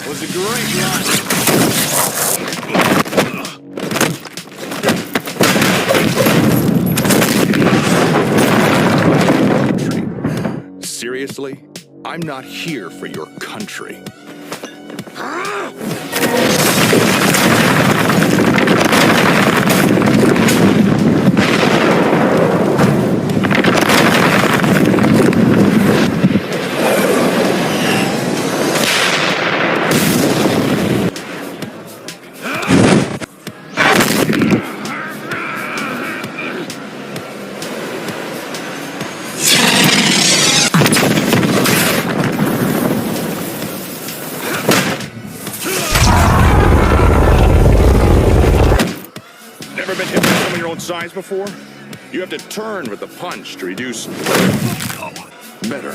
Was a great run. Seriously? I'm not here for your country. Never been hit by someone your own size before? You have to turn with the punch to reduce... Better.